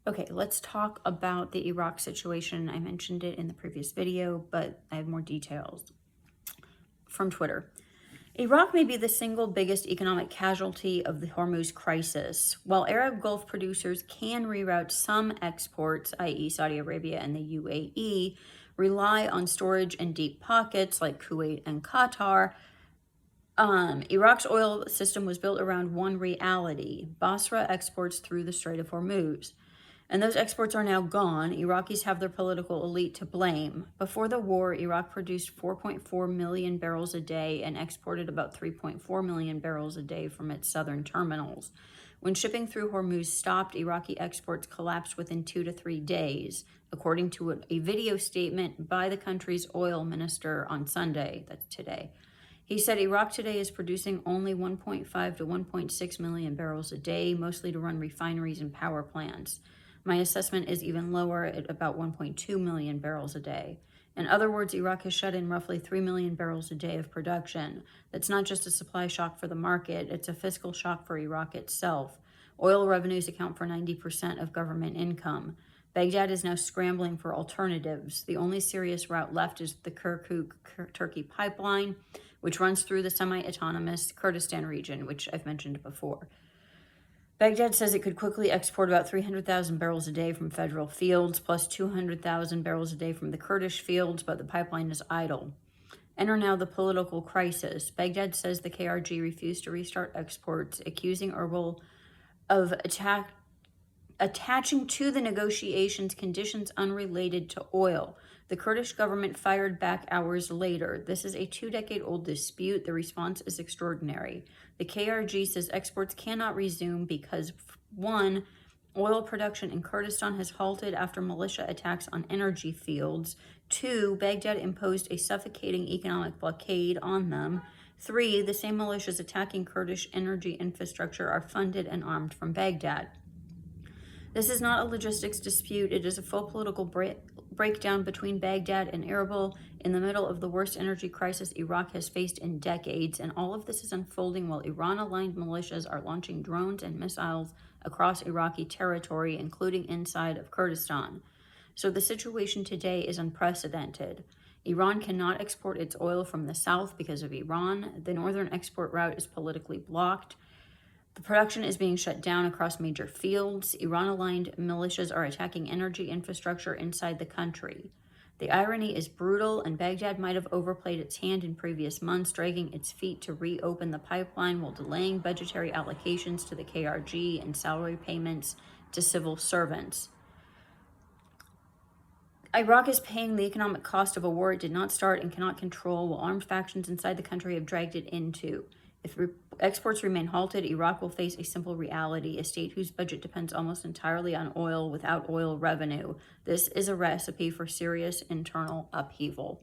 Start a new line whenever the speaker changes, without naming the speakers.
Okay, let's talk about the Iraq situation. I mentioned it in the previous video, but I have more details from Twitter. Iraq may be the single biggest economic casualty of the Hormuz crisis. While Arab Gulf producers can reroute some exports, i.e., Saudi Arabia and the UAE, rely on storage in deep pockets like Kuwait and Qatar. Iraq's oil system was built around one reality: Basra exports through the Strait of Hormuz. And those exports are now gone. Iraqis have their political elite to blame. Before the war, Iraq produced 4.4 million barrels a day and exported about 3.4 million barrels a day from its southern terminals. When shipping through Hormuz stopped, Iraqi exports collapsed within 2 to 3 days, according to a video statement by the country's oil minister on Sunday, that's today. He said Iraq today is producing only 1.5 to 1.6 million barrels a day, mostly to run refineries and power plants. My assessment is even lower at about 1.2 million barrels a day. In other words, Iraq has shut in roughly 3 million barrels a day of production. That's not just a supply shock for the market, it's a fiscal shock for Iraq itself. Oil revenues account for 90% of government income. Baghdad is now scrambling for alternatives. The only serious route left is the Kirkuk-Turkey pipeline, which runs through the semi-autonomous Kurdistan region, which I've mentioned before. Baghdad says it could quickly export about 300,000 barrels a day from federal fields, plus 200,000 barrels a day from the Kurdish fields, but the pipeline is idle. Enter now the political crisis. Baghdad says the KRG refused to restart exports, accusing Erbil of attaching to the negotiations conditions unrelated to oil. The Kurdish government fired back hours later. This is a 2-decade-old dispute. The response is extraordinary. The KRG says exports cannot resume because, 1, oil production in Kurdistan has halted after militia attacks on energy fields. 2, Baghdad imposed a suffocating economic blockade on them. 3, the same militias attacking Kurdish energy infrastructure are funded and armed from Baghdad. This is not a logistics dispute. It is a full political breakdown between Baghdad and Erbil in the middle of the worst energy crisis Iraq has faced in decades, and all of this is unfolding while Iran-aligned militias are launching drones and missiles across Iraqi territory, including inside of Kurdistan. So the situation today is unprecedented. Iran cannot export its oil from the south because of Iran. The northern export route is politically blocked. The production is being shut down across major fields. Iran-aligned militias are attacking energy infrastructure inside the country. The irony is brutal, and Baghdad might have overplayed its hand in previous months, dragging its feet to reopen the pipeline while delaying budgetary allocations to the KRG and salary payments to civil servants. Iraq is paying the economic cost of a war it did not start and cannot control, while armed factions inside the country have dragged it into. If exports remain halted, Iraq will face a simple reality: a state whose budget depends almost entirely on oil without oil revenue. This is a recipe for serious internal upheaval.